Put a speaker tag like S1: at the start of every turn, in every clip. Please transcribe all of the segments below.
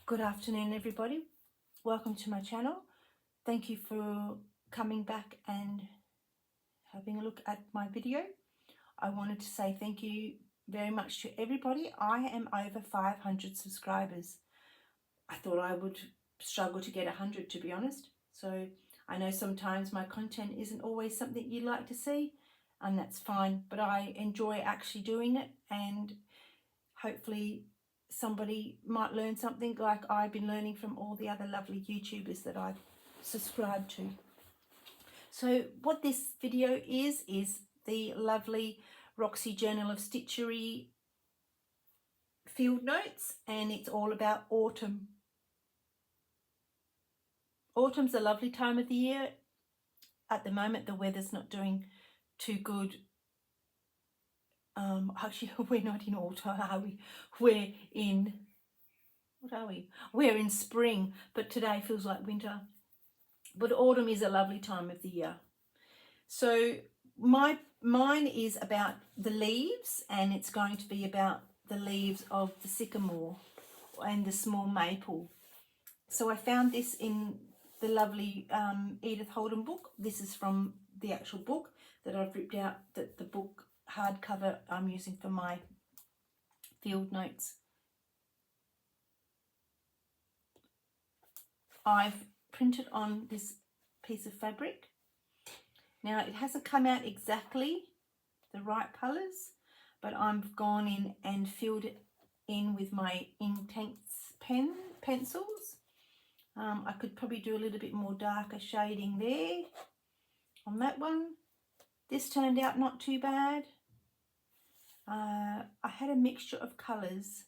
S1: Good afternoon, everybody. Welcome to my channel. Thank you for coming back and having a look at my video. I wanted to say thank you very much to everybody. I am over 500 subscribers. I thought I would struggle to get 100, to be honest. So I know sometimes my content isn't always something you like to see, and that's fine, but I enjoy actually doing it, and hopefully somebody might learn something like I've been learning from all the other lovely YouTubers that I've subscribed to. So what this video is the lovely Roxy Journal of Stitchery field notes, and it's all about autumn. Autumn's a lovely time of the year. At the moment the weather's not doing too good. Actually, we're not in autumn, are we? We're in, what are we? We're in spring, but today feels like winter. But autumn is a lovely time of the year. So mine is about the leaves, and it's going to be about the leaves of the sycamore and the small maple. So I found this in the lovely Edith Holden book. This is from the actual book that I've ripped out, the book hardcover I'm using for my field notes. I've printed on this piece of fabric. Now it hasn't come out exactly the right colours, but I've gone in and filled it in with my Inktense pencils. I could probably do a little bit more darker shading there on that one. This turned out not too bad. I had a mixture of colours,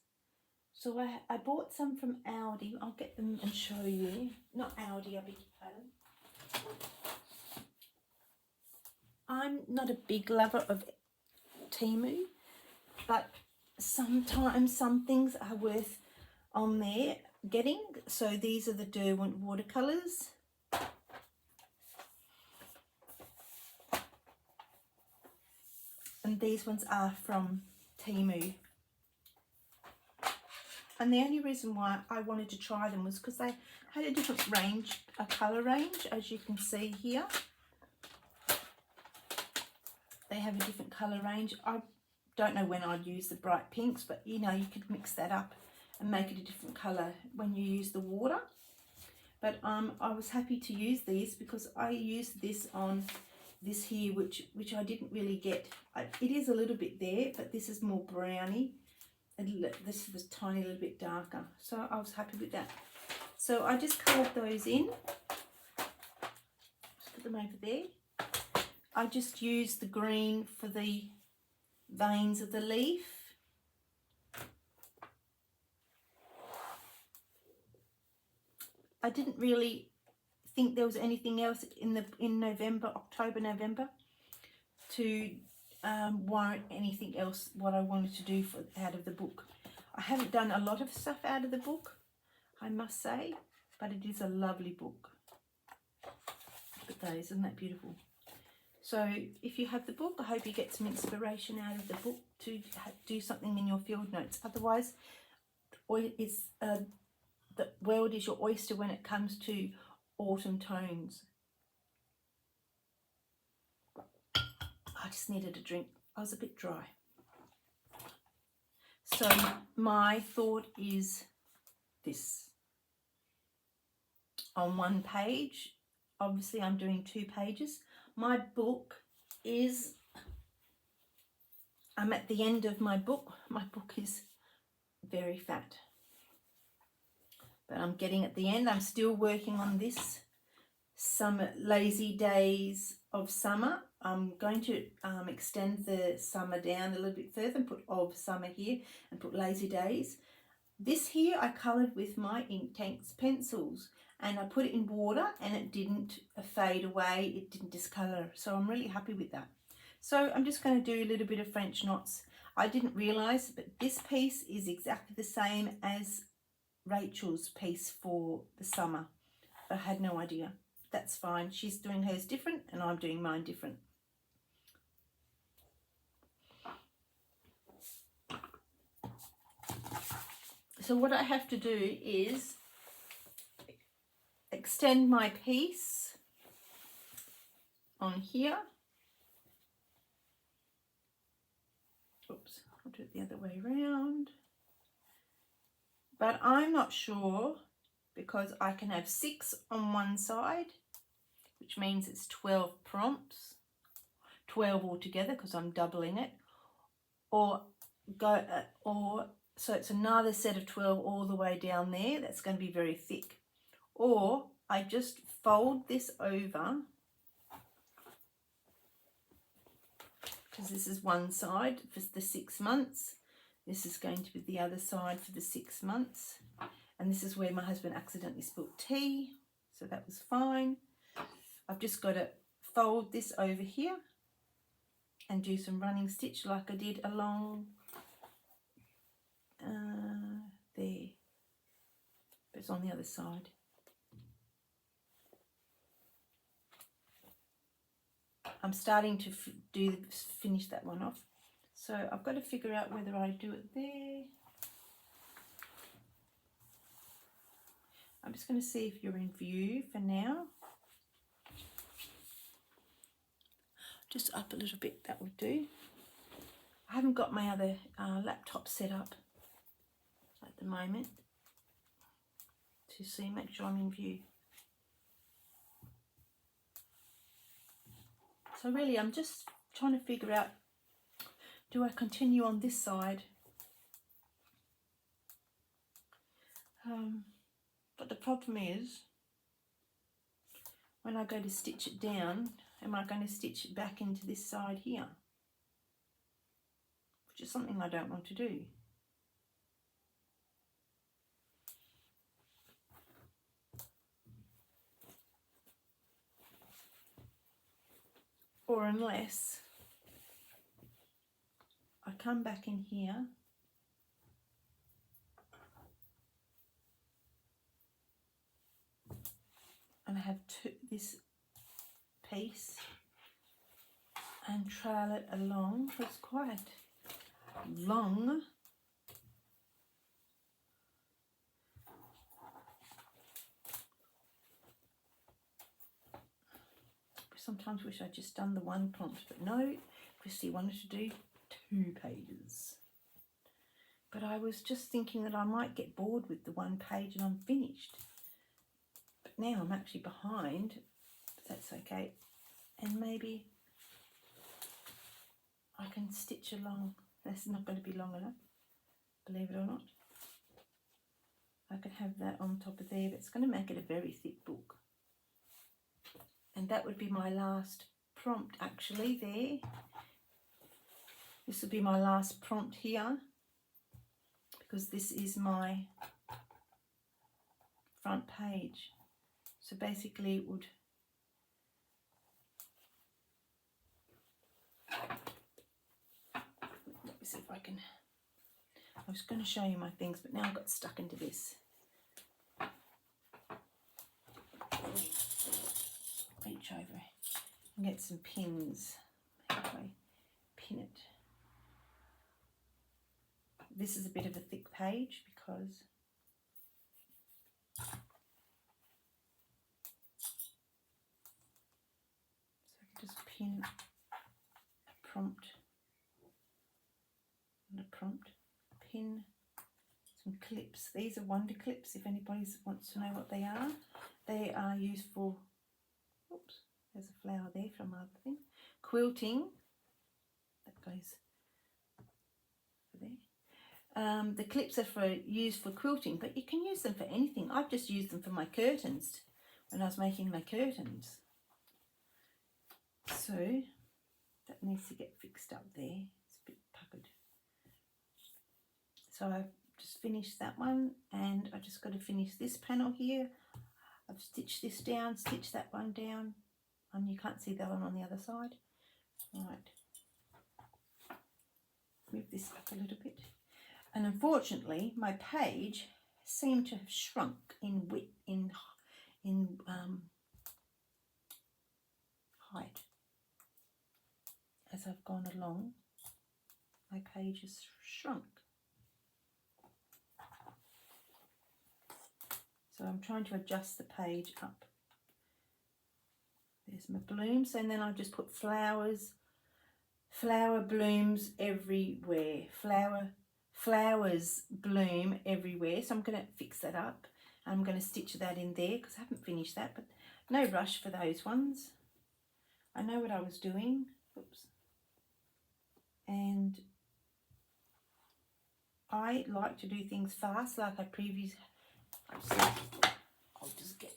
S1: so I bought some from Aldi. I'll get them and show you. Not Aldi, I beg your pardon. I'm not a big lover of Temu, but sometimes some things are worth on there getting. So these are the Derwent watercolours. And these ones are from Temu. And the only reason why I wanted to try them was because they had a different range, a colour range, as you can see here. They have a different colour range. I don't know when I'd use the bright pinks, but you know, you could mix that up and make it a different colour when you use the water. But I was happy to use these because I used this on this here, which I didn't really get. It is a little bit there, but this is more browny, and this was a tiny little bit darker, so I was happy with that. So I just coloured those in. Just put them over there. I just used the green for the veins of the leaf. I didn't really think there was anything else in November, October, November to warrant anything else what I wanted to do out of the book. I haven't done a lot of stuff out of the book, I must say, but it is a lovely book. Look at those, isn't that beautiful? So if you have the book, I hope you get some inspiration out of the book to do something in your field notes. Otherwise, it's the world is your oyster when it comes to autumn tones. I just needed a drink. I was a bit dry. So my thought is this. On one page, obviously I'm doing 2 pages. My book is, I'm at the end of my book. My book is very fat, but I'm getting at the end. I'm still working on this summer, lazy days of summer. I'm going to extend the summer down a little bit further and put of summer here and put lazy days. This here I coloured with my Inktense pencils, and I put it in water and it didn't fade away, it didn't discolour, so I'm really happy with that. So I'm just going to do a little bit of French knots. I didn't realise, but this piece is exactly the same as Rachel's piece for the summer. I had no idea. That's fine. She's doing hers different and I'm doing mine different. So what I have to do is extend my piece on here. Oops, I'll do it the other way around. But I'm not sure, because I can have 6 on one side, which means it's 12 prompts, 12 altogether because I'm doubling it, or so it's another set of 12 all the way down there. That's going to be very thick. Or I just fold this over, because this is one side for the 6 months. This is going to be the other side for the 6 months. And this is where my husband accidentally spilled tea, so that was fine. I've just got to fold this over here and do some running stitch like I did along there. But it's on the other side. I'm starting to finish that one off. So I've got to figure out whether I do it there. I'm just going to see if you're in view for now. Just up a little bit, that would do. I haven't got my other laptop set up at the moment to see, make sure I'm in view. So really I'm just trying to figure out, do I continue on this side? But the problem is, when I go to stitch it down, am I going to stitch it back into this side here? Which is something I don't want to do. Or unless I come back in here and I have this piece and trail it along. It's quite long. Sometimes wish I'd just done the one prompt, but no, Kristy wanted to do 2 pages. But I was just thinking that I might get bored with the 1 page and I'm finished. But now I'm actually behind, but that's okay. And maybe I can stitch along. That's not going to be long enough, believe it or not. I could have that on top of there, but it's going to make it a very thick book. And that would be my last prompt actually there. This would be my last prompt here, because this is my front page. So basically it would let me see if I can. I was going to show you my things, but now I got stuck into this. Reach over and get some pins. How do I pin it? This is a bit of a thick page because so I can just pin a prompt and a prompt, pin some clips. These are Wonder clips, if anybody wants to know what they are. They are used for, oops, there's a flower there from my other thing, quilting. That goes over there. The clips are used for quilting, but you can use them for anything. I've just used them for my curtains when I was making my curtains. So that needs to get fixed up there. It's a bit puckered. So I've just finished that one, and I just got to finish this panel here. I've stitched this down, stitched that one down, and you can't see that one on the other side. Right. Move this up a little bit. And unfortunately, my page seemed to have shrunk in width, in height. As I've gone along, my page has shrunk. So I'm trying to adjust the page up. There's my blooms, and then I'll just put flowers, flower blooms everywhere. Flowers bloom everywhere. So I'm going to fix that up. I'm going to stitch that in there because I haven't finished that, but no rush for those ones. I know what I was doing. Oops. And I like to do things fast, like I'll just get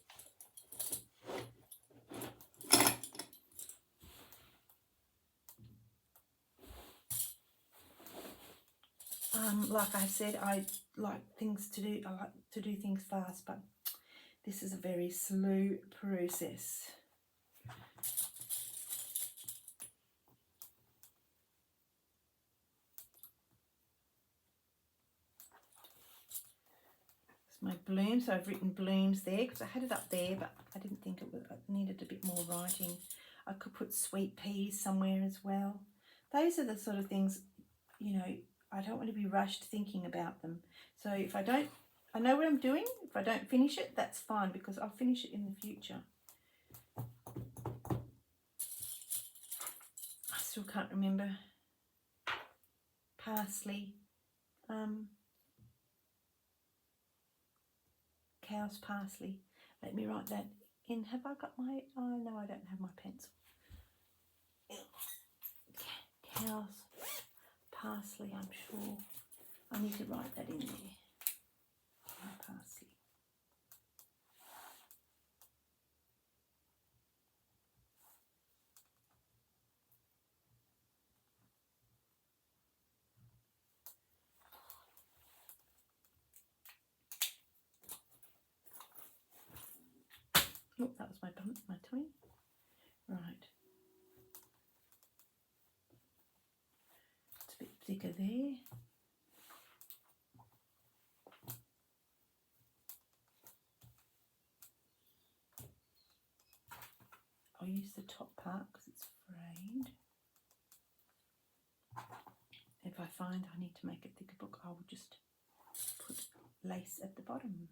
S1: like I said, I like to do things fast, but this is a very slow process. My blooms, so I've written blooms there because I had it up there, but I didn't think it needed a bit more writing. I could put sweet peas somewhere as well. Those are the sort of things, you know, I don't want to be rushed thinking about them. So if I know what I'm doing. If I don't finish it, that's fine because I'll finish it in the future. I still can't remember. Parsley. Cow's parsley. Let me write that in. Have I got my... Oh, no, I don't have my pencil. Cow's parsley, I'm sure. I need to write that in there. Parsley. Oh, that was my tummy. Right. It's a bit thicker there. I'll use the top part because it's frayed. If I find I need to make a thicker book, I will just put lace at the bottom.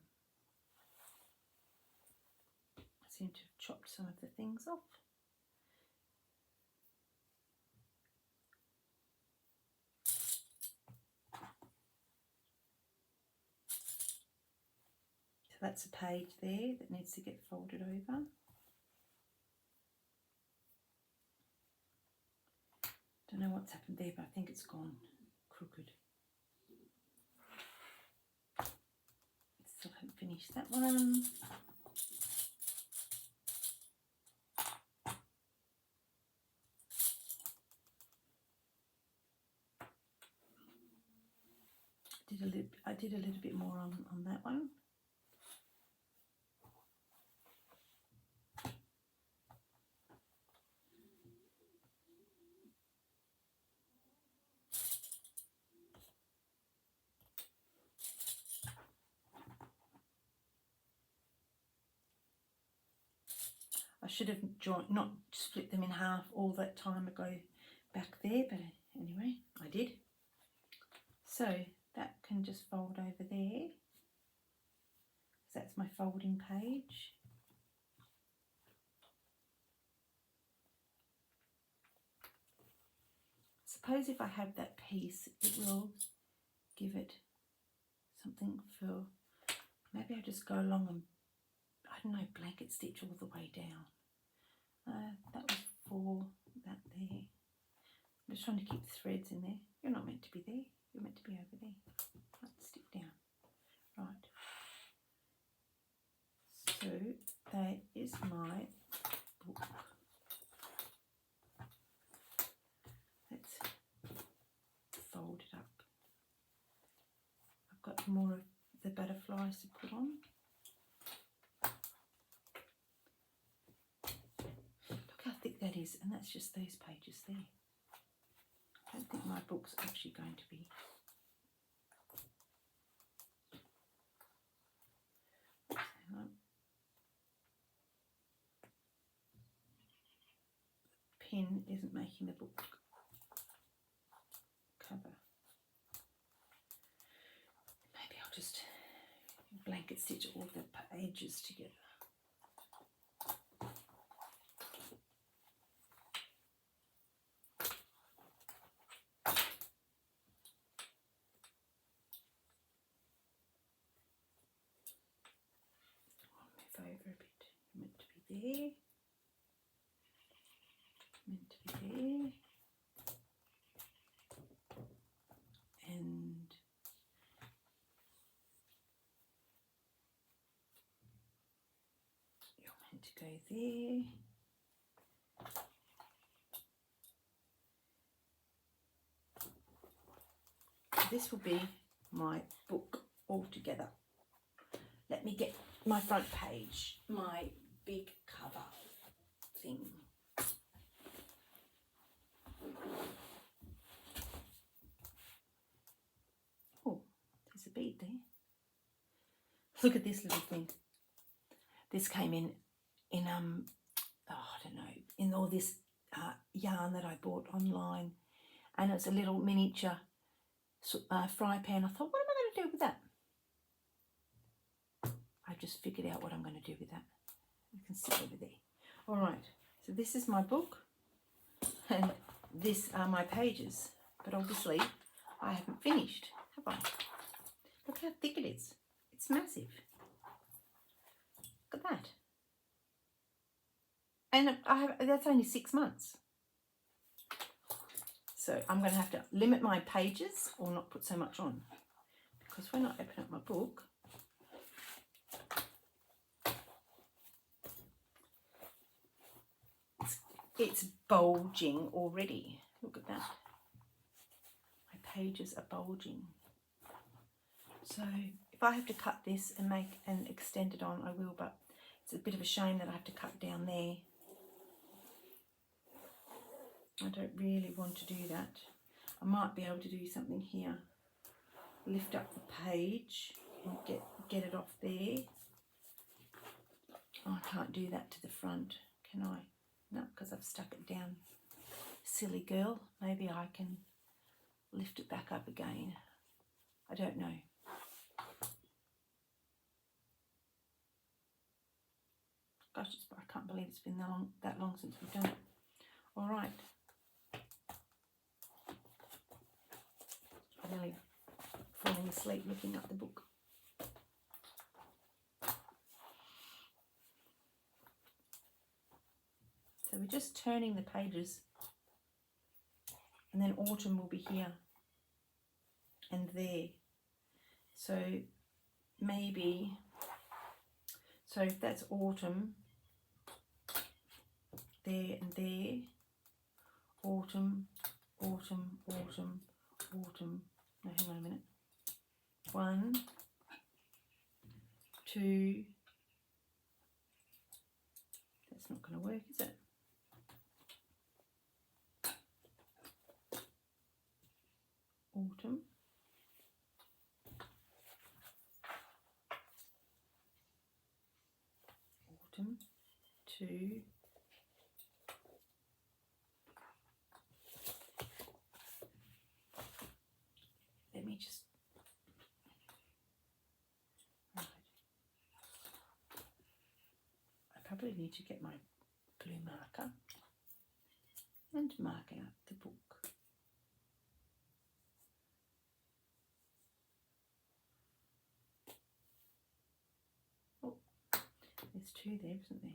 S1: I seem to have chopped some of the things off. So that's a page there that needs to get folded over. Don't know what's happened there, but I think it's gone crooked. Still haven't finished that one. I did a little bit more on that one. I should have not split them in half all that time ago back there, but anyway, I did. So that can just fold over there. That's my folding page. Suppose if I have that piece, it will give it something for, maybe I just go along and, I don't know, blanket stitch all the way down. That was for that there. I'm just trying to keep the threads in there. You're not meant to be there. You're meant to be over there. Let's stick down. Right. So that is my book. Let's fold it up. I've got more of the butterflies to put on. Look how thick that is, and that's just those pages there. I don't think my book's actually going to be. Hang on. The pin isn't making the book cover. Maybe I'll just blanket stitch all the pages together. I'll move over a bit. Meant to be there. Meant to be there. And you're meant to go there. This will be my book all together. Let me get my front page, my big cover thing. Oh, there's a bead there. Look at this little thing. This came in I don't know, in all this yarn that I bought online, and it's a little miniature fry pan. I thought, what am I going to do with that? I just figured out what I'm going to do with that. You can sit over there. All right, so this is my book, and this are my pages, but obviously I haven't finished, have I? Look how thick it is. It's massive. Look at that. And that's only 6 months. So I'm going to have to limit my pages or not put so much on, because when I open up my book, it's bulging already. Look at that. My pages are bulging. So if I have to cut this and make and extend it on, I will, but it's a bit of a shame that I have to cut down there. I don't really want to do that. I might be able to do something here. Lift up the page and get it off there. Oh, I can't do that to the front, can I? No, because I've stuck it down. Silly girl. Maybe I can lift it back up again. I don't know. Gosh, I can't believe it's been that long since we've done it. All right. I'm nearly falling asleep looking at the book. So we're just turning the pages, and then autumn will be here and there. So maybe, so if that's autumn, there and there, autumn, autumn, autumn, autumn. No, hang on a minute. 1, 2. That's not going to work, is it? Autumn. Autumn. 2. Let me just, right. I probably need to get my blue marker and mark out the book. Oh, there's 2 there, isn't there?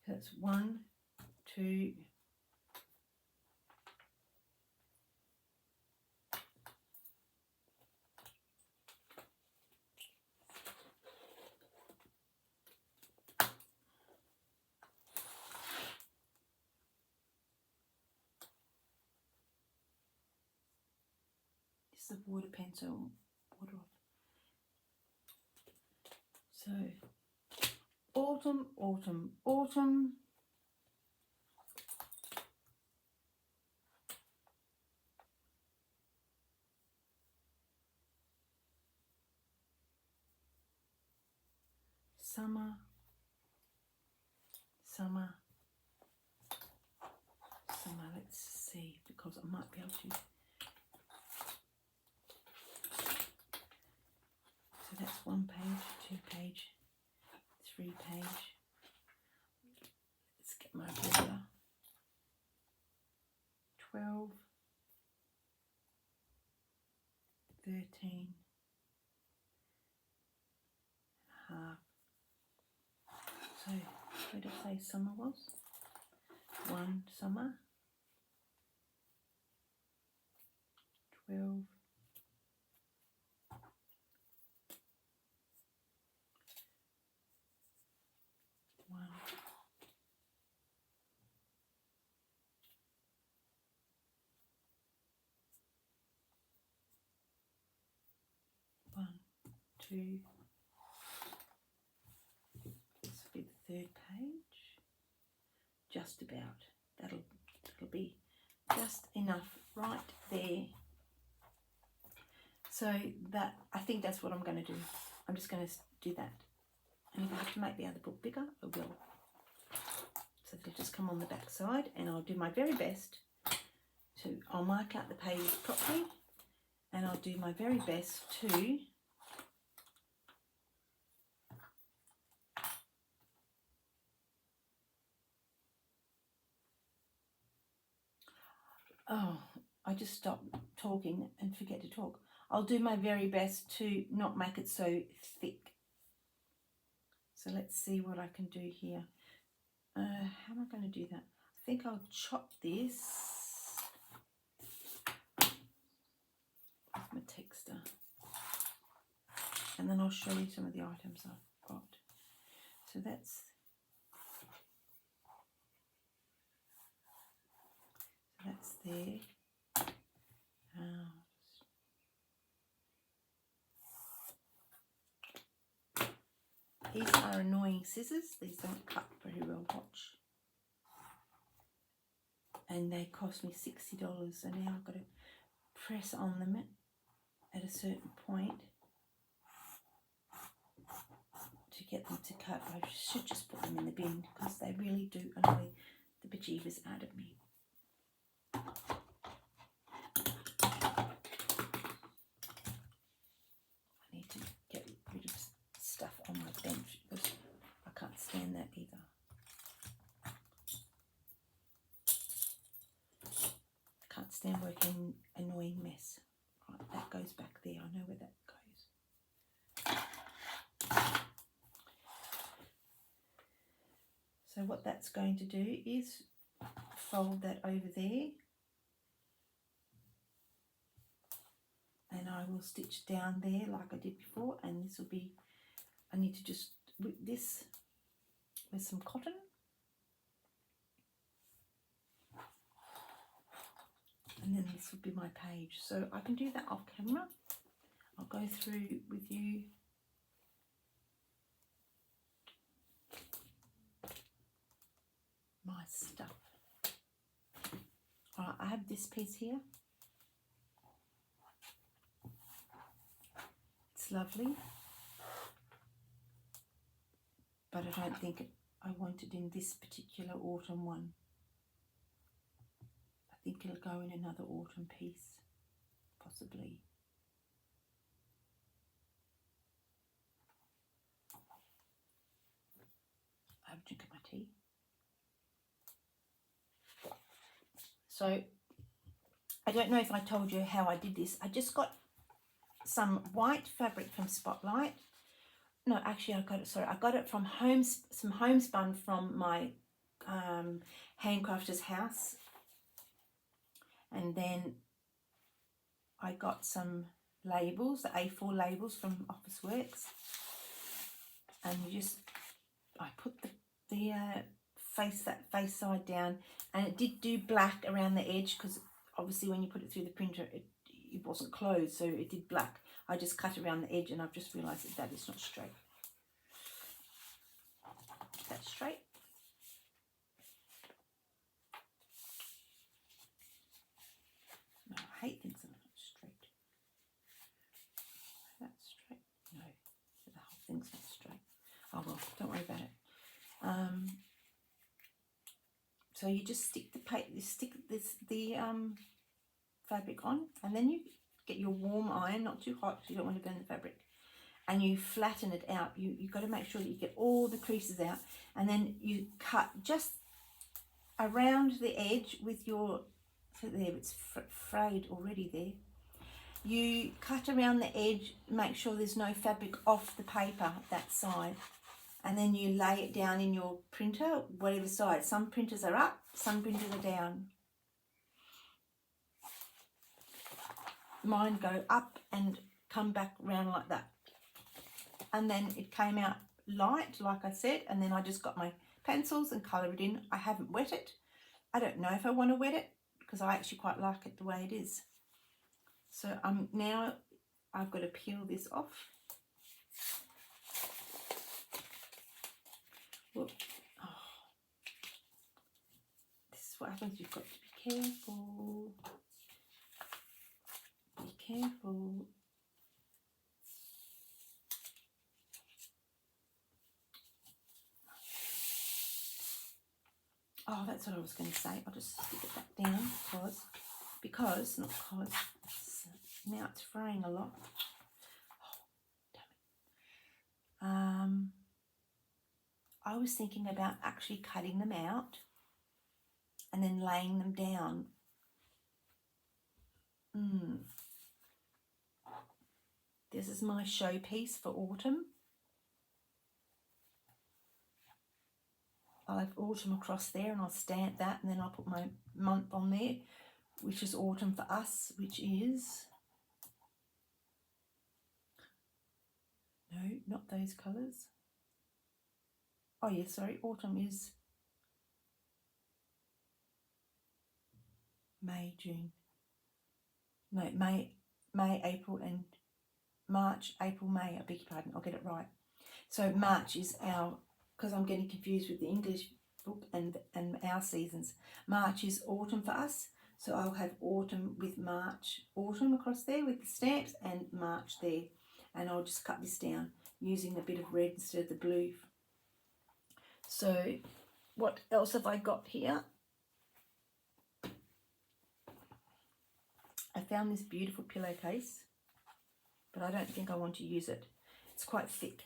S1: That's 1, 2. This is a water pen, so water off. So autumn, autumn, autumn. Summer, summer, because I might be able to. So that's 1 page, 2 page, 3 page. Let's get my ruler. 12, 13 half. So where did I say summer was? 1 summer. 12. 1. 1, 2. This will be the 3rd page. Just about. That'll be just enough right there. So that, I think that's what I'm going to do. I'm just going to do that. And if I have to make the other book bigger, I will. So they'll just come on the back side, and I'll do my very best to, I'll mark out the pages properly, and I'll do my very best to I just stopped talking and forget to talk. I'll do my very best to not make it so thick. So let's see what I can do here. How am I going to do that? I think I'll chop this with my texter. And then I'll show you some of the items I've got. So that's there. These are annoying scissors. These don't cut very well, watch. And they cost me $60. So now I've got to press on them at a certain point to get them to cut. I should just put them in the bin because they really do annoy the bejeebers out of me. I need to get rid of stuff on my bench because I can't stand that either. I can't stand working annoying mess. Right, that goes back there. I know where that goes. So what that's going to do is fold that over there, and I will stitch down there like I did before, and this will be, I need to just whip this with some cotton, and then this will be my page. So I can do that off camera. I'll go through with you my stuff. All right, I have this piece here. It's lovely, but I don't think I want it in this particular autumn one. I think it'll go in another autumn piece, possibly. I have a drink of my tea. So I don't know if I told you how I did this. I just got some white fabric from Spotlight. No, actually I got it from some homespun from my handcrafter's house. And then I got some labels, the A4 labels from Officeworks. And I put the face side down, and it did do black around the edge because obviously when you put it through the printer it wasn't closed, so it did black. I just cut around the edge, and I've just realised that is not straight. That's straight. No, I hate things that are not straight. That's straight. No, the whole thing's not straight. Oh well, don't worry about it. So you just stick the fabric on, and then you get your warm iron, not too hot because you don't want to burn the fabric, and you flatten it out. You've got to make sure that you get all the creases out, and then you cut just around the edge with your, so there it's frayed already there. You cut around the edge, make sure there's no fabric off the paper that side, and then you lay it down in your printer, whatever side. Some printers are up, some printers are down. Mine go up and come back round like that. And then it came out light, like I said, and then I just got my pencils and colour it in. I haven't wet it. I don't know if I want to wet it because I actually quite like it the way it is. So now I've got to peel this off. Whoop. Oh. This is what happens. You've got to be careful. Be careful. Oh, that's what I was going to say. I'll just stick it back down because now it's fraying a lot. Oh, damn it. I was thinking about actually cutting them out and then laying them down. This is my showpiece for autumn. I'll have autumn across there and I'll stamp that, and then I'll put my month on there, which is autumn for us, which is, no, not those colours. Oh yeah, sorry, autumn is May, June. No, May, April and March, April, May, I beg your pardon, I'll get it right. So March is our, because I'm getting confused with the English book and our seasons. March is autumn for us, so I'll have autumn with March, autumn across there with the stamps, and March there. And I'll just cut this down using a bit of red instead of the blue. So what else have I got here? I found this beautiful pillowcase, but I don't think I want to use it. It's quite thick,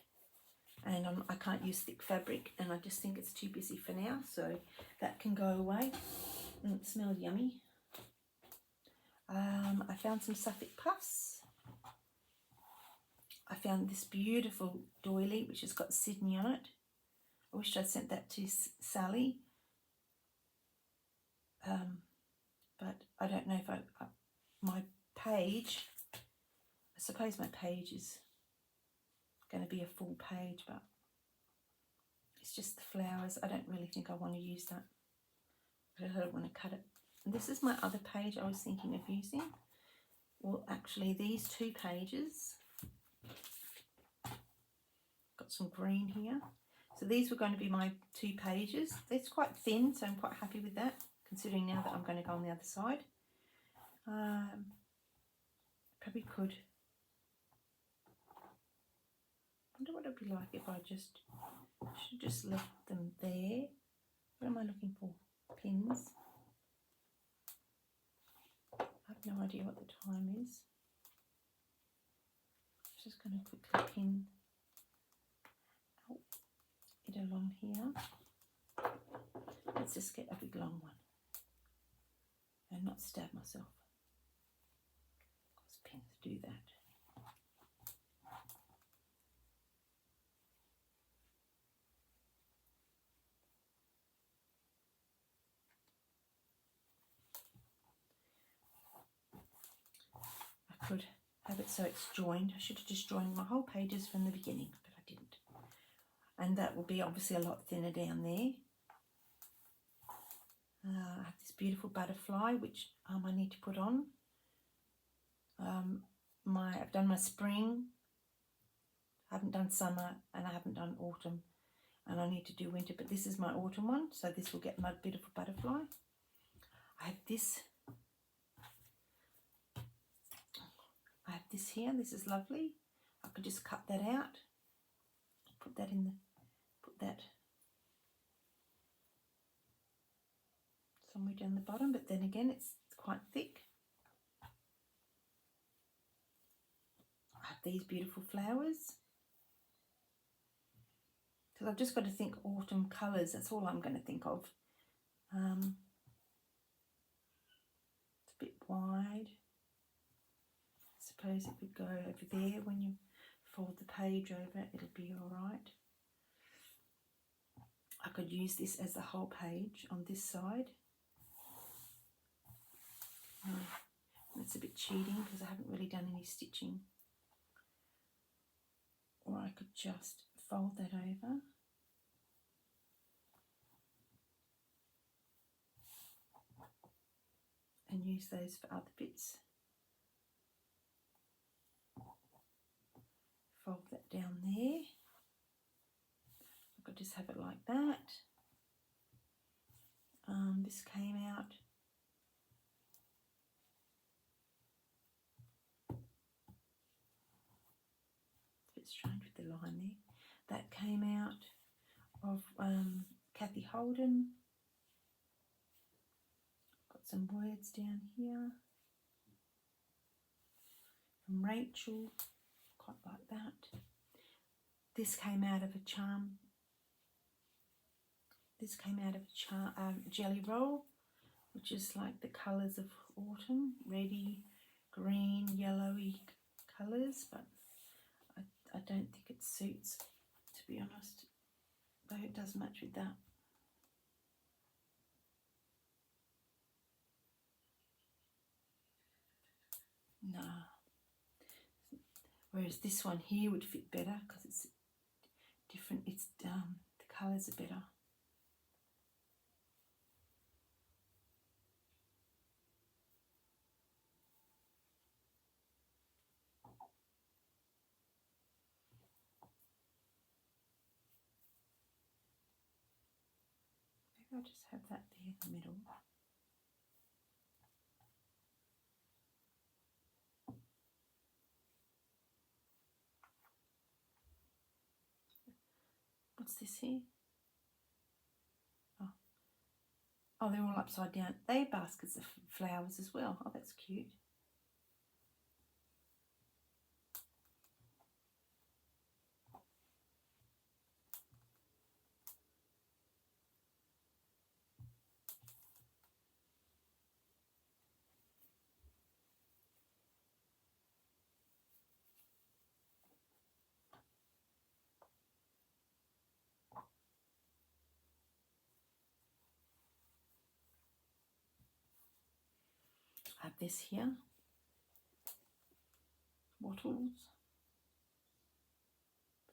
S1: and I can't use thick fabric, and I just think it's too busy for now, so that can go away. It smells yummy. I found some Suffolk puffs. I found this beautiful doily, which has got Sydney on it. I wish I'd sent that to Sally, but I don't know if my page, I suppose my page is going to be a full page, but it's just the flowers. I don't really think I want to use that. I don't want to cut it. And this is my other page I was thinking of using. Well, actually these two pages, got some green here. So these were going to be my two pages. It's quite thin, so I'm quite happy with that, considering now that I'm going to go on the other side. Probably could. I wonder what it'd be like if I should just left them there. What am I looking for? Pins. I have no idea what the time is. I'm just going to quickly pin it along here. Let's just get a big long one and not stab myself, because pins do that. I could have it so it's joined. I should have just joined my whole pages from the beginning, but I didn't. And that will be obviously a lot thinner down there. I have this beautiful butterfly, which I need to put on. I've done my spring, I haven't done summer, and I haven't done autumn, and I need to do winter, but this is my autumn one, so this will get my beautiful butterfly. I have this here. This is lovely. I could just cut that out, put that down the bottom, but then again it's quite thick. I have these beautiful flowers. Because I've just got to think autumn colours, that's all I'm going to think of. It's a bit wide. I suppose it would go over there when you fold the page over, it'll be alright. I could use this as the whole page on this side. It's a bit cheating because I haven't really done any stitching. Or I could just fold that over. And use those for other bits. Fold that down there. I could just have it like that. This came out. It's a bit strange with the line there. That came out of Kathy Holden. Got some words down here. From Rachel. Quite like that. This came out of a charm. This came out of a jelly roll, which is like the colours of autumn, reddy, green, yellowy colours, but I don't think it suits, to be honest, though it does match with that. No. Whereas this one here would fit better because it's different, it's the colours are better. Maybe I'll just have that there in the middle. What's this here? Oh, they're all upside down. They're baskets of flowers as well. Oh, that's cute. I have this here, wattles.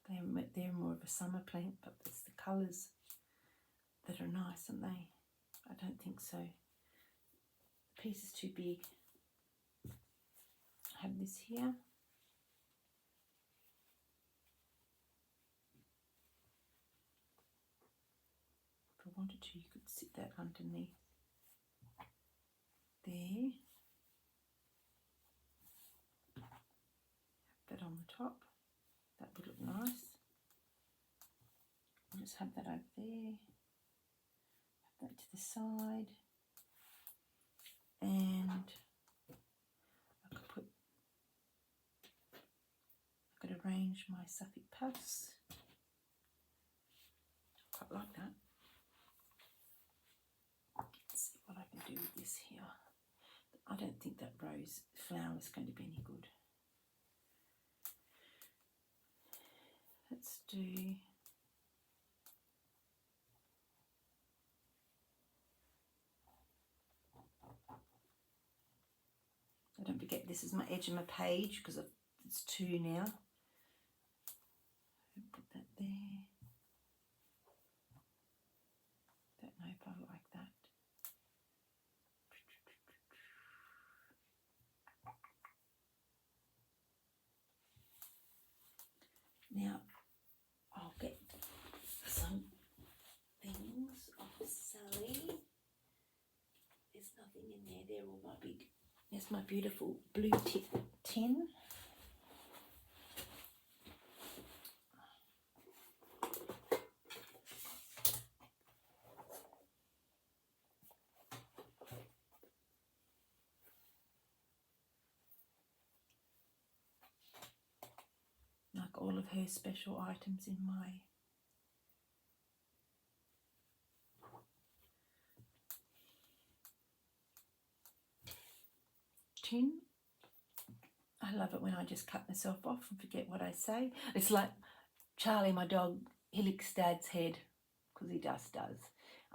S1: They're more of a summer plant, but it's the colours that are nice, aren't they? I don't think so. The piece is too big. I have this here. If I wanted to, you could sit that underneath there. That on the top, that would look nice. I'll just have that over there, have that to the side, and I could arrange my Suffolk puffs. Quite like that. Let's see what I can do with this here. I don't think that rose flower is going to be any good. Let's do don't forget this is my edge of my page because it's 2 now. Put that there. Don't know if I like that. Now I'll get some things off Sally. There's nothing in there. They're all my big. There's my beautiful blue tip tin. of her special items in my tin. I love it when I just cut myself off and forget what I say. It's like Charlie, my dog, he licks Dad's head, because he just does.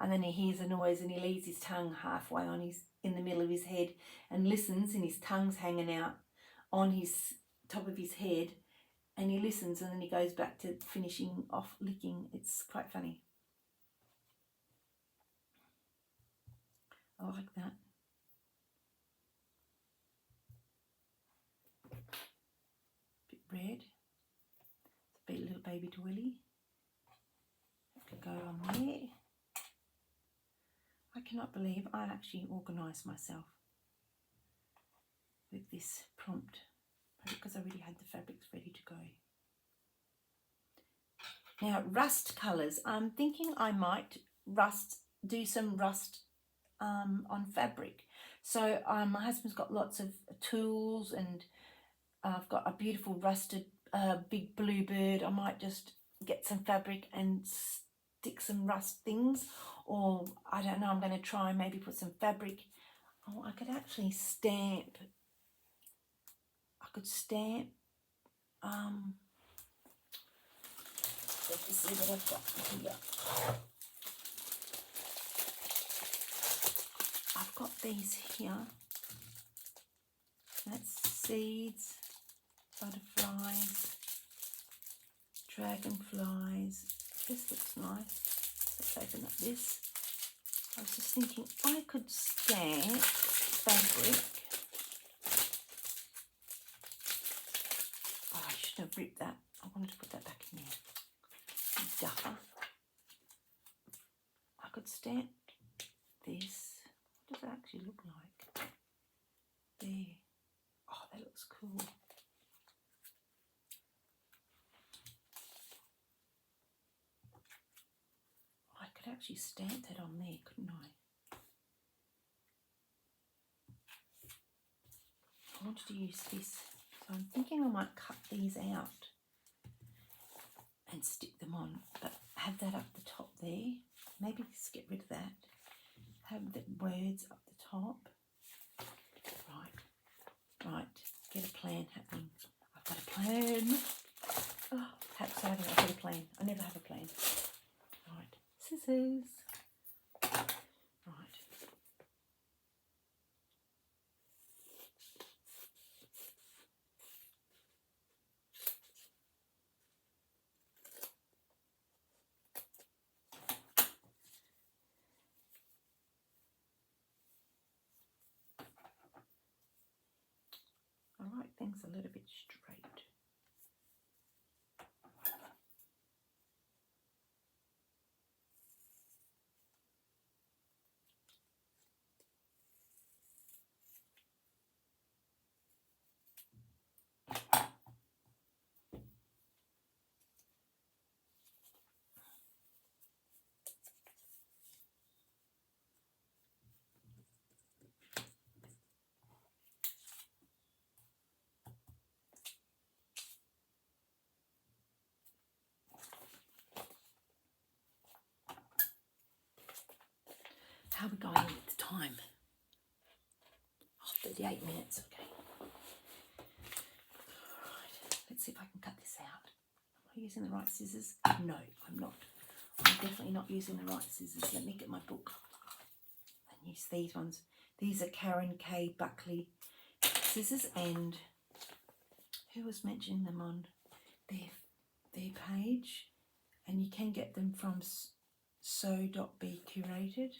S1: And then he hears a noise and he leaves his tongue halfway in the middle of his head and listens, and his tongue's hanging out on his top of his head, and he listens, and then he goes back to finishing off licking. It's quite funny. I like that. Bit red. It's a bit little baby Willy. That could go on there. I cannot believe I actually organised myself with this prompt, because I already had the fabrics ready to go. Now, rust colours. I'm thinking I might do some rust on fabric. So my husband's got lots of tools, and I've got a beautiful rusted big bluebird. I might just get some fabric and stick some rust things, or I don't know, I'm going to try and maybe put some fabric. Oh, I could actually stamp. I could stamp. Let me see what I've got here. I've got these here. That's seeds, butterflies, dragonflies. This looks nice. Let's open up this. I was just thinking I could stamp fabric. Oh, I shouldn't have ripped that. I wanted to put that back in there. Duffer. I could stamp this. What does it actually look like? There. Oh, that looks cool. I could actually stamp that on there, couldn't I? I wanted to use this, so I'm thinking I might cut these out and stick them on, but have that up the top there. Maybe just get rid of that. Have the words up the top. Right, get a plan happening. I've got a plan. Oh, how exciting, I've got a plan. I never have a plan. Right, scissors. Right. I like things a little bit straight. How are we going with the time? Oh, 38 minutes, okay. Alright, let's see if I can cut this out. Am I using the right scissors? No, I'm not. I'm definitely not using the right scissors. Let me get my book and use these ones. These are Karen K. Buckley scissors, and who was mentioning them on their page, and you can get them from sew.be-curated.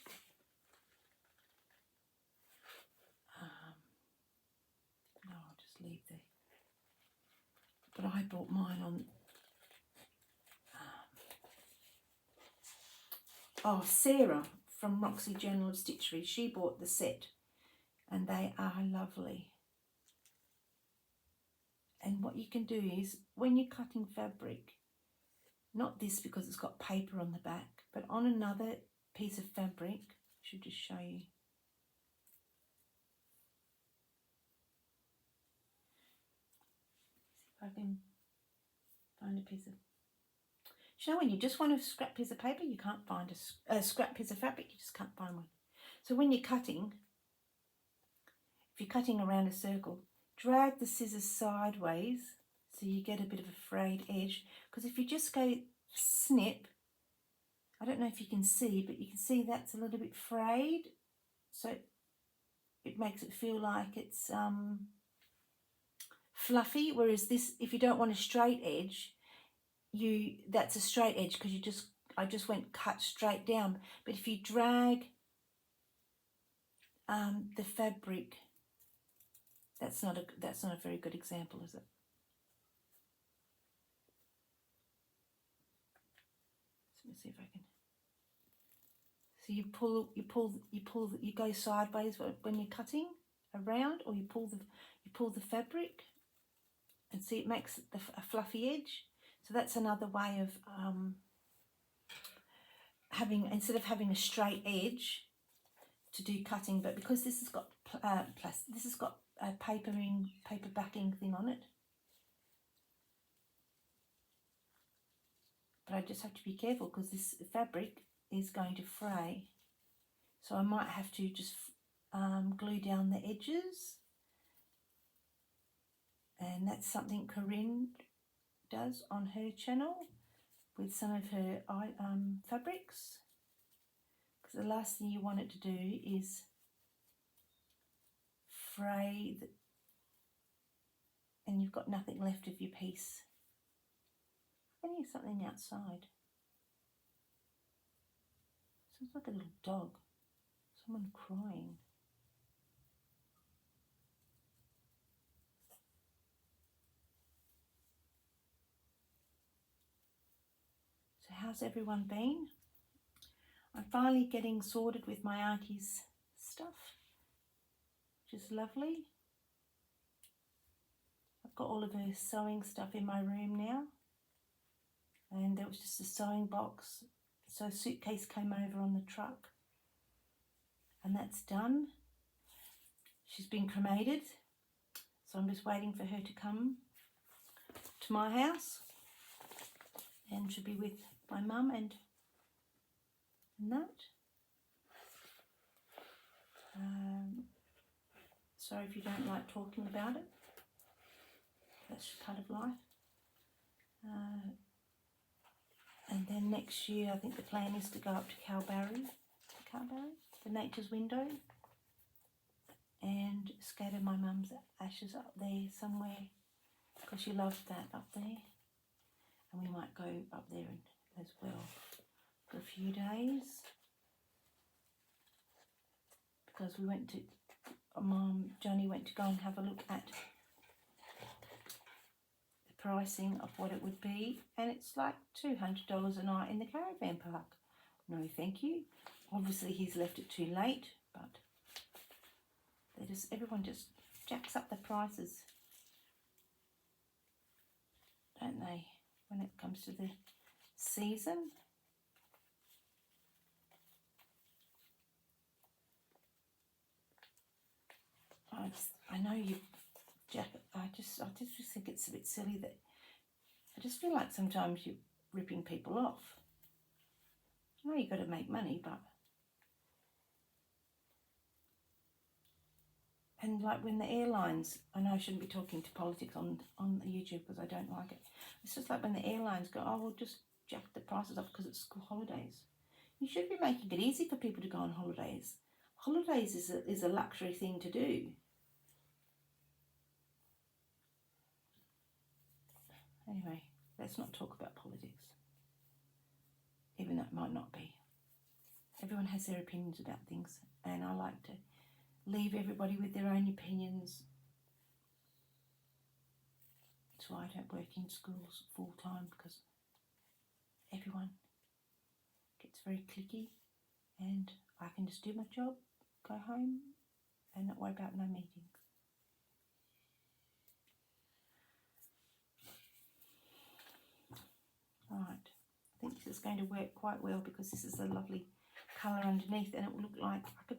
S1: No, I'll just leave there. But I bought mine on Sarah from Roxy Journal of Stitchery. She bought the set, and they are lovely. And what you can do is, when you're cutting fabric, not this because it's got paper on the back, but on another piece of fabric, I should just show you. See if find a piece of... Do you know when you just want a scrap piece of paper, you can't find a scrap piece of fabric, you just can't find one. So when you're cutting, if you're cutting around a circle, drag the scissors sideways so you get a bit of a frayed edge. Because if you just go snip, I don't know if you can see, but you can see that's a little bit frayed. So it makes it feel like it's fluffy. Whereas this, if you don't want a straight edge, that's a straight edge because I just went cut straight down. But if you drag the fabric, that's not a very good example, is it? Let me see if I can. So you go sideways when you're cutting around, or you pull the fabric, and see it makes a fluffy edge. So that's another way of instead of having a straight edge to do cutting, but because this has got a paper backing thing on it, but I just have to be careful because this fabric is going to fray, so I might have to just glue down the edges, and that's something Corinne does on her channel with some of her fabrics, because the last thing you want it to do is fray and you've got nothing left of your piece. I can hear something outside. Sounds like a little dog, someone crying. So how's everyone been? I'm finally getting sorted with my auntie's stuff, which is lovely. I've got all of her sewing stuff in my room now, and there was just a sewing box, so a suitcase came over on the truck, and that's done. She's been cremated, so I'm just waiting for her to come to my house, and she'll be with my mum and that. Sorry if you don't like talking about it. That's just part of life. And then next year, I think the plan is to go up to Calbarry, the Nature's Window, and scatter my mum's ashes up there somewhere, because she loved that up there. And we might go up there as well for a few days, because we went to, Johnny went to go and have a look at the pricing of what it would be, and it's like $200 a night in the caravan park. No thank you. Obviously he's left it too late, but everyone just jacks up the prices, don't they, when it comes to the season. I know you, Jack. I just think it's a bit silly that I just feel like sometimes you're ripping people off. I know you got to make money, but and like when the airlines, I know I shouldn't be talking to politics on YouTube because I don't like it. It's just like when the airlines go, oh, we'll just jack the prices up because it's school holidays. You should be making it easy for people to go on holidays. Holidays is a luxury thing to do. Anyway, let's not talk about politics, even though it might not be. Everyone has their opinions about things, and I like to leave everybody with their own opinions. That's why I don't work in schools full time, because everyone gets very cliquey, and I can just do my job, go home, and not worry about no meetings. Right, I think this is going to work quite well because this is a lovely colour underneath, and it will look like I could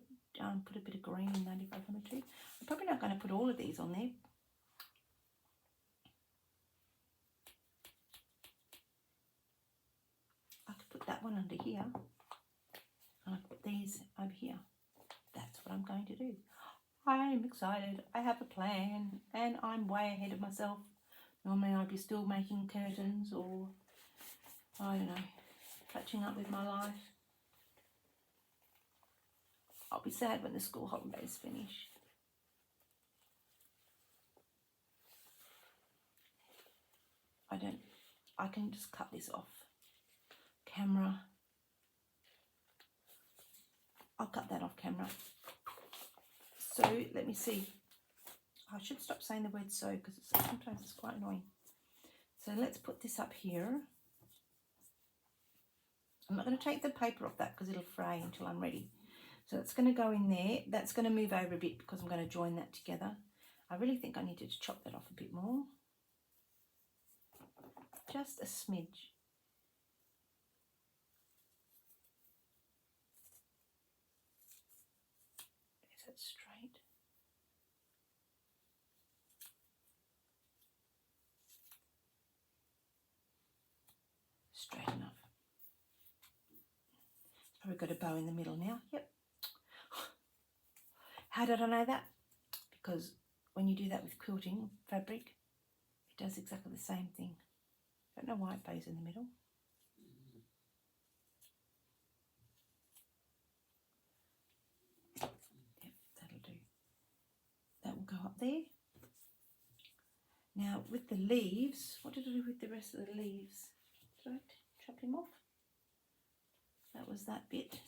S1: put a bit of green in that if I wanted to. I'm probably not going to put all of these on there. put that one under here. And I put these over here. That's what I'm going to do. I'm excited. I have a plan and I'm way ahead of myself. Normally I'd be still making curtains or, I don't know, catching up with my life. I'll be sad when the school holidays finish. I can just cut this off camera. I'll cut that off camera. So let me see. I should stop saying the word so because sometimes it's quite annoying. So let's put this up here. I'm not going to take the paper off that because it'll fray until I'm ready. So it's going to go in there. That's going to move over a bit because I'm going to join that together. I really think I needed to chop that off a bit more. Just a smidge. Is it straight? Straight enough. It's probably got a bow in the middle now. Yep. How did I know that? Because when you do that with quilting fabric, it does exactly the same thing. I don't know why it bows in the middle. Yep, that'll do. That will go up there. Now with the leaves, what did I do with the rest of the leaves? Did I chop him off? That was that bit.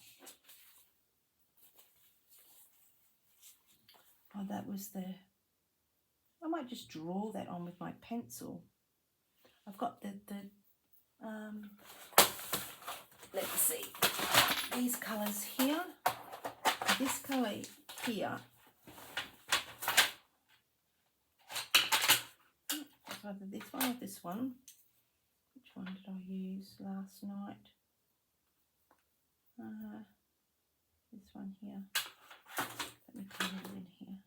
S1: Oh, that was the... I might just draw that on with my pencil. I've got let's see, these colours here, this colour here. It's either this one or this one. Which one did I use last night? This one here. Let me put it in here.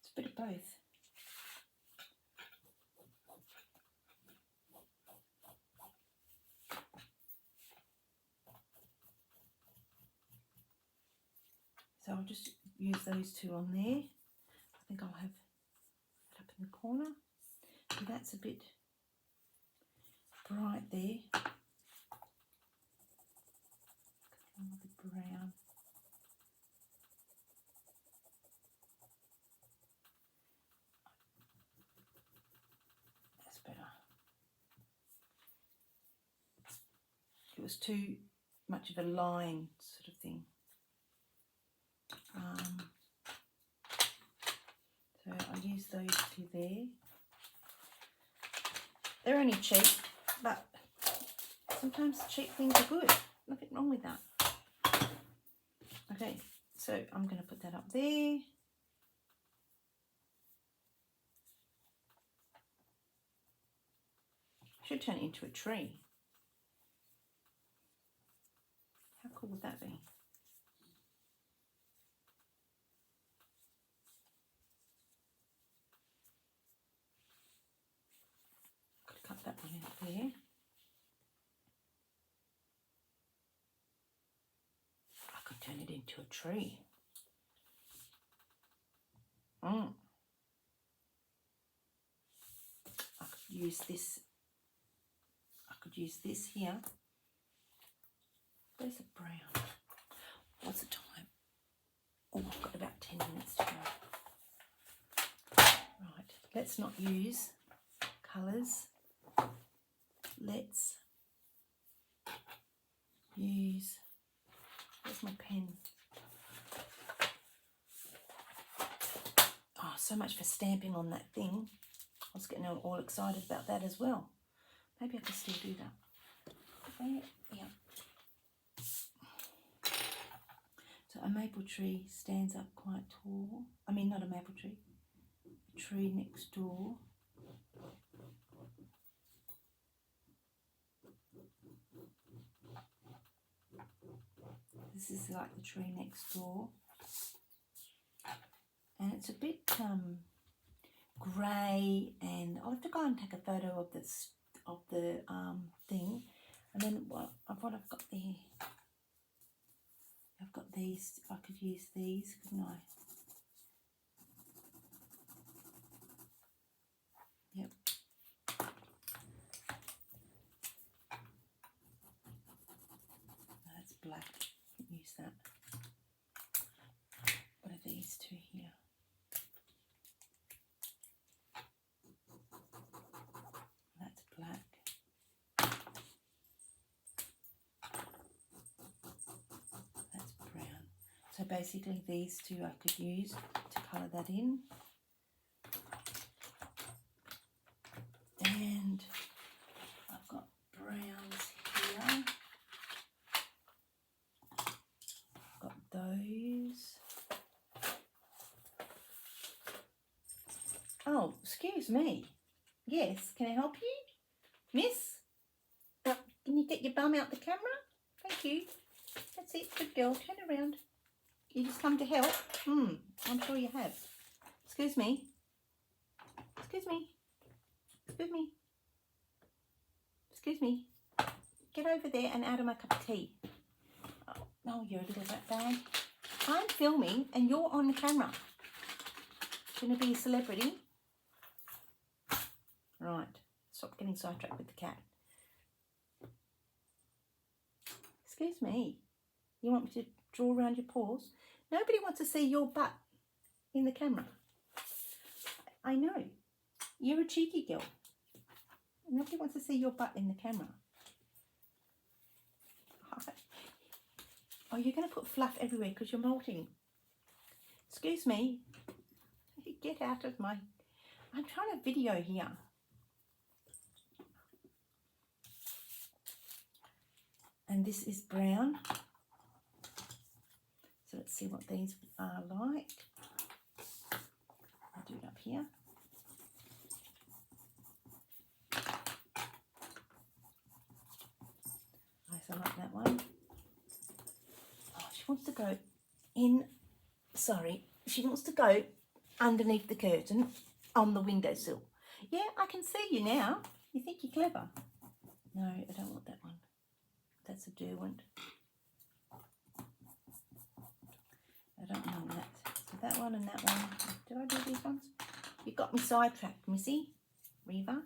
S1: It's a bit of both. So I'll just use those two on there. I think I'll have it up in the corner. So that's a bit bright there. A bit brown. That's better. It was too much of a line sort of thing. So I'll use those two there. They're only cheap, but sometimes cheap things are good. Nothing wrong with that. Okay, so I'm going to put that up there. Should turn it into a tree. How cool would that be? Could cut that one out there. I could turn it into a tree. I could use this. I could use this here. Where's the brown? What's the time? Oh, I've got about 10 minutes to go. Right, let's not use colours. Let's use, where's my pen? Oh, so much for stamping on that thing. I was getting all excited about that as well. Maybe I can still do that. Okay, yeah. So a maple tree stands up quite tall. I mean, not a maple tree. A tree next door. This is like the tree next door. and it's a bit grey, and I'll have to go and take a photo of this thing. And then what I've got there, I've got these. I could use these, couldn't I? Yep. That's black. Use that. What are these two here? That's black. That's brown. So basically these two I could use to colour that in. And I've got browns here. I've got those. Oh, excuse me. Yes, can I help you? Miss? Can you get your bum out the camera? Thank you. That's it. Good girl. Turn around. You just come to help? I'm sure you have. Excuse me. Excuse me. Excuse me. Excuse me. Get over there and out of my cup of tea. Oh, no, you're a little rat bag. I'm filming and you're on the camera. Going to be a celebrity. Right. Stop getting sidetracked with the cat. Excuse me. You want me to draw around your paws? Nobody wants to see your butt in the camera. I know. You're a cheeky girl. Nobody wants to see your butt in the camera. Oh, you're going to put fluff everywhere because you're molting. Excuse me. Get out of my... I'm trying to video here. And this is brown. So let's see what these are like. I'll do it up here. I like that one. Oh, she wants to go in, sorry, she wants to go underneath the curtain on the windowsill. Yeah, I can see you now. You think you're clever. No, I don't want that one. That's a Derwent. I don't want that. So that one and that one. Did I do these ones? You got me sidetracked, Missy. Reva.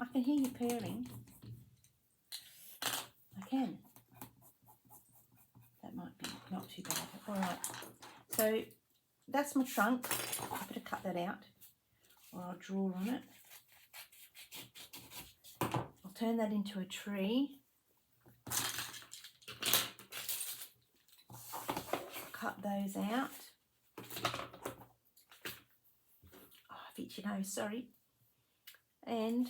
S1: I can hear you purring. I can. That might be not too bad. All right. So that's my trunk. I better cut that out, or I'll draw on it. I'll turn that into a tree. Cut those out. Oh, I've itchy nose, sorry. And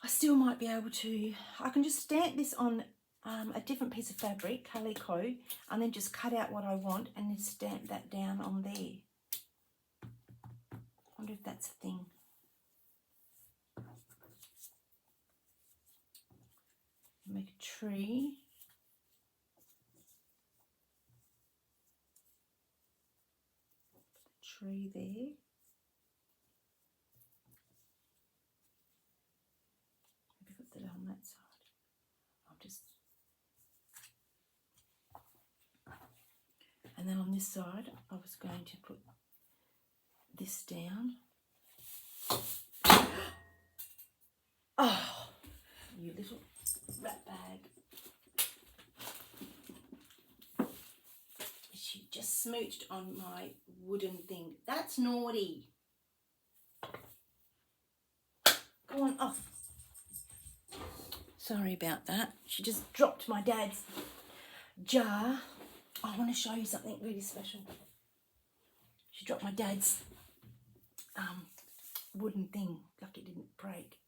S1: I still might be able to, I can just stamp this on a different piece of fabric, calico, and then just cut out what I want and then stamp that down on there. I wonder if that's a thing. Make a tree. Tree there. Maybe put that on that side. I'll just, and then on this side I was going to put this down. Oh, you little rat bag. She just smooched on my wooden thing. That's naughty. Go on off. Sorry about that. She just dropped my dad's jar. I want to show you something really special. She dropped my dad's wooden thing, like it didn't break.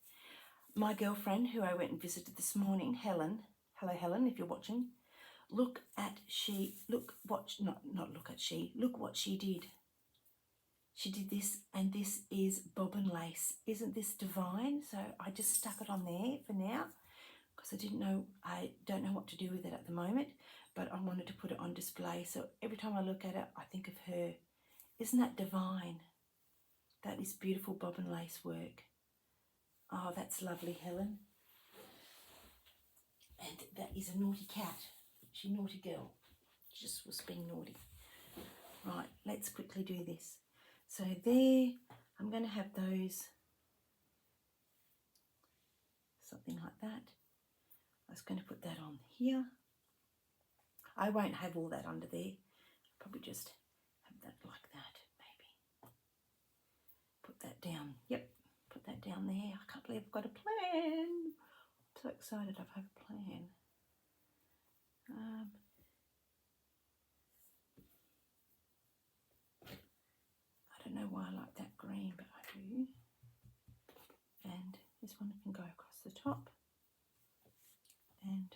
S1: My girlfriend, who I went and visited this morning, Helen. Hello, Helen, if you're watching. Look what she did. She did this, and this is bobbin lace. Isn't this divine? So I just stuck it on there for now because I don't know what to do with it at the moment. but I wanted to put it on display. So every time I look at it, I think of her. Isn't that divine? That is beautiful bobbin lace work. Oh, that's lovely, Helen. And that is a naughty cat. She's a naughty girl. She just was being naughty. Right, let's quickly do this. So there, I'm going to have those, something like that. I was going to put that on here. I won't have all that under there. Probably just have that like that, maybe. Put that down. Yep, put that down there. I can't believe I've got a plan. I'm so excited I have a plan. I don't know why I like that green, but I do. And this one can go across the top. And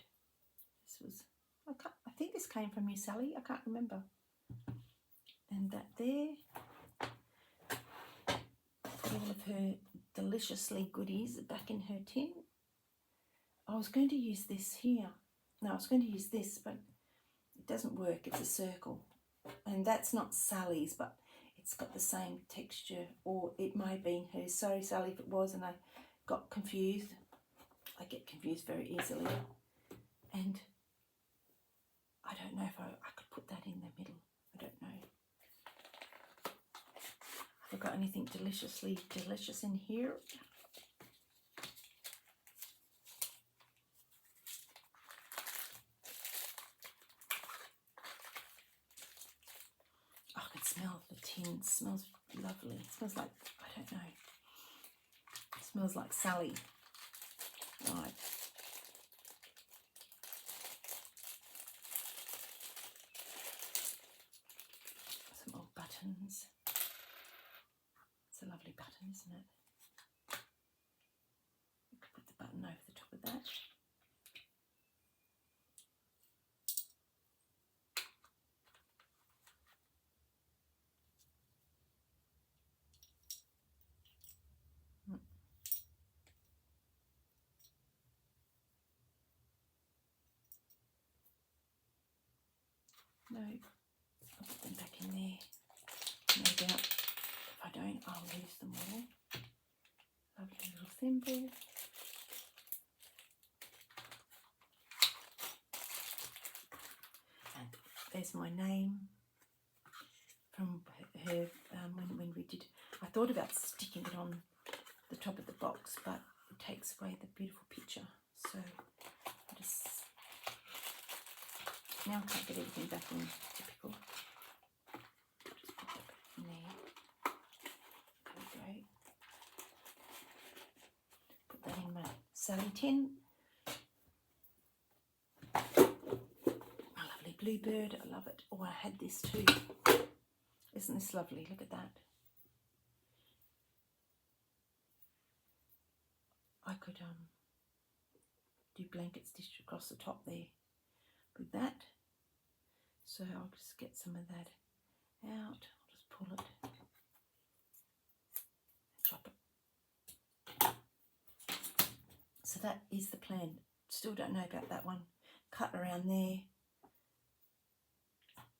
S1: this was, I think this came from you, Sally. I can't remember. And that there. Put all of her deliciously goodies back in her tin. I was going to use this here. No, I was going to use this, but it doesn't work. It's a circle. And that's not Sally's, but it's got the same texture, or it may have been hers. Sorry, Sally, if it was and I got confused. I get confused very easily. And I don't know if I could put that in the middle. I don't know. Have I got anything deliciously delicious in here? I can smell the tin. It smells lovely. It smells like, I don't know. It smells like Sally. Right. Some old buttons. It's a lovely button, isn't it? You could put the button over the top of that. No, I'll put them back in there. No doubt if I don't, I'll lose them all. Lovely little thimble. And there's my name from her when we did. I thought about sticking it on the top of the box, but it takes away the beautiful picture. So I just, now I can't get everything back in. Typical. Just put that back in there. There we go. Put that in my Sally tin. My lovely bluebird. I love it. Oh, I had this too. Isn't this lovely? Look at that. I could do blanket stitch across the top there with that. So I'll just get some of that out. I'll just pull it and drop it. So that is the plan. Still don't know about that one. Cut around there.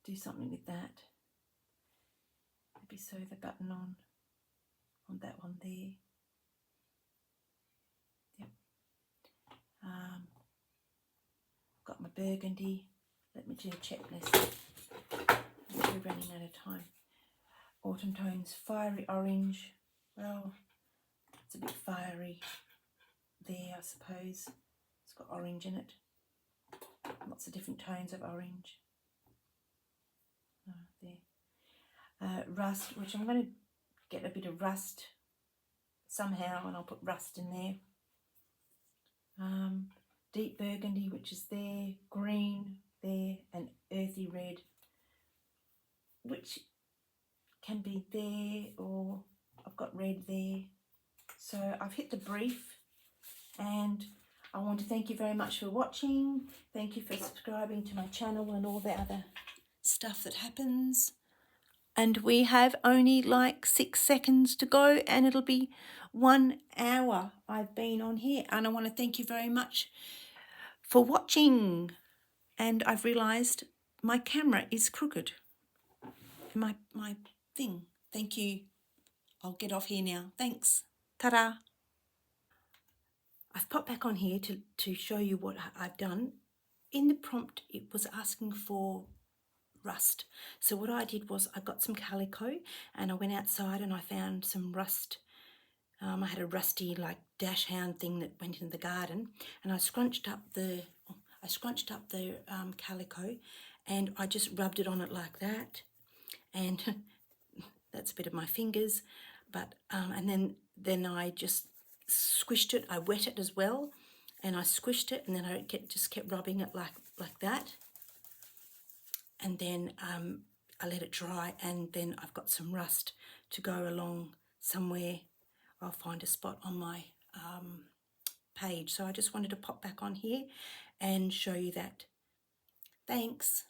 S1: Do something with that. Maybe sew the button on that one there. Yep. Got my burgundy. Let me do a checklist. We're running out of time. Autumn tones, fiery orange. Well, it's a bit fiery there, I suppose. It's got orange in it. Lots of different tones of orange. There. Rust, which I'm going to get a bit of rust somehow, and I'll put rust in there. Deep burgundy, which is there. Green there, and earthy red, which can be there, or I've got red there. So I've hit the brief, and I want to thank you very much for watching. Thank you for subscribing to my channel and all the other stuff that happens. And we have only like 6 seconds to go, and it'll be 1 hour I've been on here. And I want to thank you very much for watching. and I've realised my camera is crooked. My thing. Thank you. I'll get off here now. Thanks. Ta-da. I've popped back on here to show you what I've done. In the prompt, it was asking for rust. So what I did was I got some calico and I went outside and I found some rust. I had a rusty like dash hound thing that went in the garden, and I scrunched up the calico and I just rubbed it on it like that, and that's a bit of my fingers, but and then I just squished it. I wet it as well, and I squished it, and then I just kept rubbing it like that, and then I let it dry, and then I've got some rust to go along somewhere. I'll find a spot on my page. So I just wanted to pop back on here and show you that. Thanks.